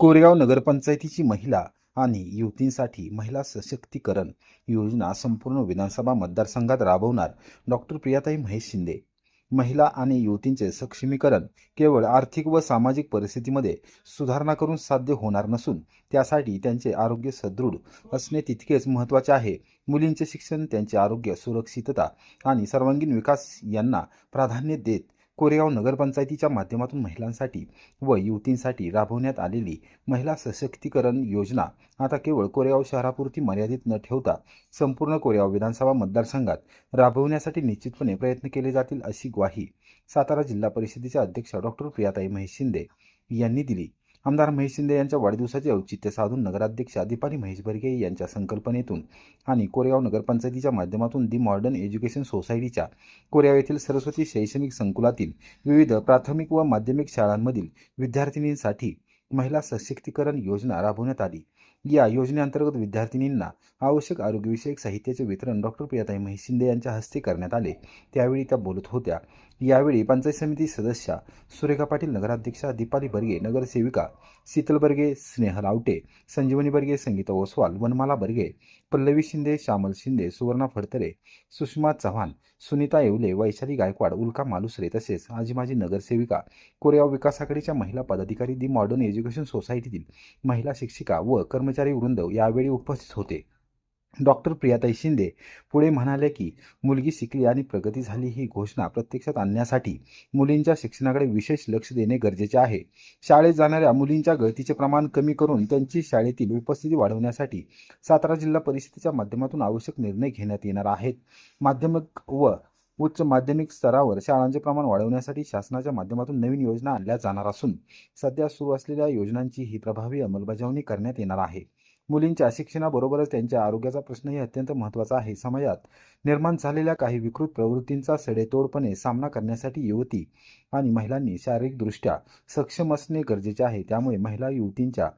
कोरेगाव नगरपंचायतीची महिला आणि युवतींसाठी महिला सशक्तीकरण योजना संपूर्ण विधानसभा मतदारसंघात राबवणार डॉक्टर प्रियाताई महेश शिंदे। महिला आणि युवतींचे सक्षमीकरण केवळ आर्थिक व सामाजिक परिस्थितीमध्ये सुधारणा करून साध्य होणार नसून त्यासाठी त्यांचे आरोग्य सदृढ असणे तितकेच महत्त्वाचे आहे। मुलींचे शिक्षण, त्यांचे आरोग्य, सुरक्षितता आणि सर्वांगीण विकास यांना प्राधान्य देत कोरेगाव नगरपंचायतीच्या माध्यमातून महिलांसाठी व युवतींसाठी राबवण्यात आलेली महिला सशक्तीकरण योजना आता केवळ कोरेगाव शहरापुरती मर्यादित न ठेवता संपूर्ण कोरेगाव विधानसभा मतदारसंघात राबवण्यासाठी निश्चितपणे प्रयत्न केले जातील अशी ग्वाही सातारा जिल्हा परिषदेच्या अध्यक्षा डॉक्टर प्रियाताई महेश शिंदे यांनी दिली। आमदार महेश शिंदे यांच्या वाढदिवसाचे औचित्य साधून नगराध्यक्षा दीपाली महेश बर्गे यांच्या संकल्पनेतून आणि कोरेगाव नगरपंचायतीच्या माध्यमातून दी मॉडर्न एज्युकेशन सोसायटीच्या कोरेगाव येथील सरस्वती शैक्षणिक संकुलातील विविध प्राथमिक व माध्यमिक शाळांमधील विद्यार्थिनींसाठी महिला सशक्तीकरण योजना राबवण्यात आली। या योजनेअंतर्गत विद्यार्थिनींना आवश्यक आरोग्यविषयक साहित्याचे वितरण डॉक्टर प्रियाताई महेश शिंदे यांच्या हस्ते करण्यात आले। त्यावेळी त्या बोलत होत्या। यावेळी पंचायत समिती सदस्या सुरेखा पाटील, नगराध्यक्षा दीपाली बर्गे, नगरसेविका शीतल बर्गे, स्नेह लावटे, संजीवनी बर्गे, संगीता ओसवाल, वनमाला बर्गे, पल्लवी शिंदे, श्यामल शिंदे, सुवर्णा फडतरे, सुषमा चव्हाण, सुनीता येवले, वैशाली गायकवाड, उल्का मालुसरे तसेच आजी माजी नगरसेविका, कोरेगाव विकास आघाडीच्या महिला पदाधिकारी, दी मॉडर्न एज्युकेशन सोसायटीतील महिला शिक्षिका व कर्मचारी वृंद यावेळी उपस्थित होते। डॉक्टर प्रियाताई शिंदे पुढे म्हणाले की मुलगी शिकली आणि प्रगती झाली ही घोषणा प्रत्यक्षात आणण्यासाठी मुलींच्या शिक्षणाकडे विशेष लक्ष देणे गरजेचे आहे। शाळेत जाणाऱ्या मुलींच्या गळतीचे प्रमाण कमी करून त्यांची शाळेतील उपस्थिती वाढवण्यासाठी सातारा जिल्हा परिषदेच्या माध्यमातून आवश्यक निर्णय घेण्यात येणार आहेत। माध्यमिक व उच्च माध्यमिक स्तरावर शाळांचे प्रमाण वाढवण्यासाठी शासनाच्या माध्यमातून नवीन योजना आणल्या जाणार असून सध्या सुरू असलेल्या योजनांची ही प्रभावी अंमलबजावणी करण्यात येणार आहे। मुलींच्या शिक्षणाबरोबरच त्यांच्या आरोग्याचा प्रश्नही अत्यंत महत्त्वाचा आहे। समाजात निर्माण झालेल्या काही विकृत प्रवृत्तींचा सडेतोडपणे सामना करण्यासाठी युवती आणि महिलांनी शारीरिकदृष्ट्या सक्षम असणे गरजेचे आहे। त्यामुळे महिला युवतींच्या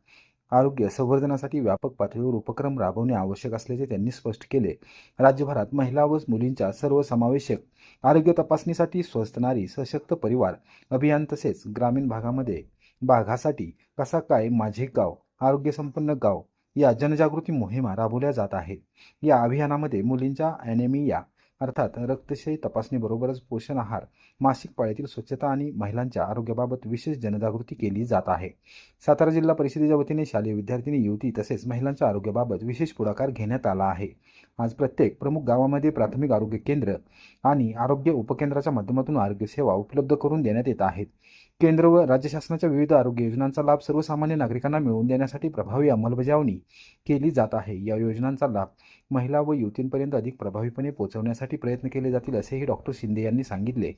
आरोग्य संवर्धनासाठी व्यापक पातळीवर उपक्रम राबवणे आवश्यक असल्याचे त्यांनी स्पष्ट केले। राज्यभरात महिला व मुलींच्या सर्वसमावेशक आरोग्य तपासणीसाठी स्वस्थ नारी सशक्त परिवार अभियान तसेच ग्रामीण भागासाठी कसा काय माझे गाव आरोग्य संपन्न गाव या जनजागृती मोहिमा राबवल्या जात आहेत। या अभियानामध्ये मुलींच्या ॲनेमिया अर्थात रक्तक्षय तपासणीबरोबरच पोषण आहार, मासिक पाळीतील स्वच्छता आणि महिलांच्या आरोग्याबाबत विशेष जनजागृती केली जात आहे। सातारा जिल्हा परिषदेच्या वतीने शालेय विद्यार्थिनी, युवती तसेच महिलांच्या आरोग्याबाबत विशेष पुढाकार घेण्यात आला आहे। आज प्रत्येक प्रमुख गावामध्ये प्राथमिक आरोग्य केंद्र आणि आरोग्य उपकेंद्राच्या माध्यमातून आरोग्य सेवा उपलब्ध करून देण्यात येत आहेत। केंद्र व राज्य शासनाच्या विविध आरोग्य योजनांचा लाभ सर्वसामान्य नागरिकांना मिळवून देण्यासाठी प्रभावी अंमलबजावणी केली जात आहे। या योजनांचा लाभ महिला व युवतींपर्यंत अधिक प्रभावीपणे पोहोचवण्यासाठी प्रयत्न केले जातील असेही डॉक्टर शिंदे यांनी सांगितले।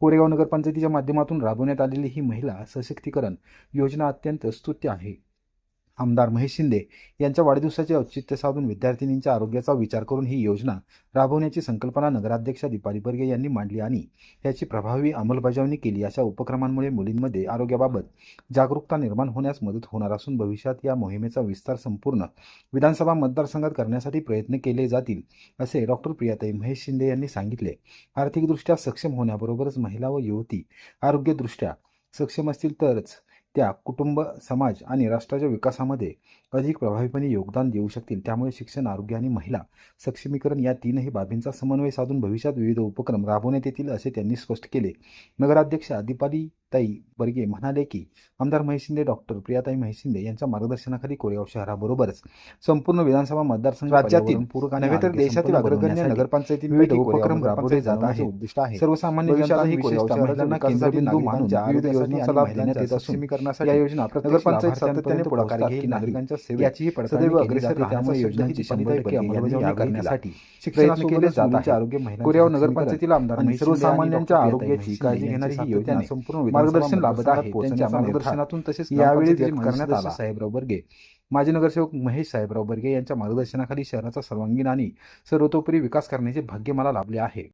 कोरेगाव नगरपंचायतीच्या माध्यमातून राबवण्यात आलेली ही महिला सशक्तीकरण योजना अत्यंत स्तुत्य आहे। आमदार महेश शिंदे यांच्या वाढदिवसाचे औचित्य साधून विद्यार्थिनींच्या आरोग्याचा विचार करून ही योजना राबवण्याची संकल्पना नगराध्यक्षा दीपाली बर्गे यांनी मांडली आणि याची प्रभावी अंमलबजावणी केली। अशा उपक्रमांमुळे मुलींमध्ये आरोग्याबाबत जागरूकता निर्माण होण्यास मदत होणार असून भविष्यात या मोहिमेचा विस्तार संपूर्ण विधानसभा मतदारसंघात करण्यासाठी प्रयत्न केले जातील असे डॉक्टर प्रियाताई महेश शिंदे यांनी सांगितले। आर्थिकदृष्ट्या सक्षम होण्याबरोबरच महिला व युवती आरोग्यदृष्ट्या सक्षम असतील तरच त्या कुटुंब, समाज आणि राष्ट्राच्या विकासामध्ये अधिक प्रभावीपणे योगदान देऊ शकतील। त्यामुळे शिक्षण, आरोग्य आणि महिला सक्षमीकरण या तीनही बाबींचा समन्वय साधून भविष्यात विविध उपक्रम राबवण्यात येतील असे त्यांनी स्पष्ट केले। नगराध्यक्षा दीपालीताई बर्गे म्हणाले की आमदार महेश शिंदे, डॉक्टर प्रियाताई महेश शिंदे यांच्या मार्गदर्शनाखाली कोरेगाव शहराबरोबरच संपूर्ण विधानसभा मतदारसंघ राज्यातील नव्हे तर देशातील अग्रगण्य नगरपंचायतींमध्ये उपक्रम राबवले जात आहे। उद्दिष्ट आहे सर्वसामान्य जनताही कोरेगाव शहराला केंद्रबिंदू मानून विविध योजनांचा लाभ देण्यात येत असून या योजना नगरपंचायत सातत्याने पुढाकार घेत नागरिकांच्या सेवेची सदैव अग्रेसर त्यामुळे योजनांची 100% अंमलबजावणी करण्यासाठी प्रयत्न केले जात आहे। आरोग्य महिला कोरेगाव नगरपंचायतीला आमदार सर्वसामान्यांच्या आरोग्याची काळजी घेणारी ही योजना संपूर्ण मार्गदर्शन लाभत आहे। त्यांच्या मार्गदर्शनातून तसेच यावेळी करण्यात आला साहेबराव बर्गे, माजी नगरसेवक महेश साहेबराव बर्गे यांच्या मार्गदर्शनाखाली शहराचा सर्वांगीण आणि सर्वतोपरी विकास करण्याचे भाग्य मला लाभले आहे।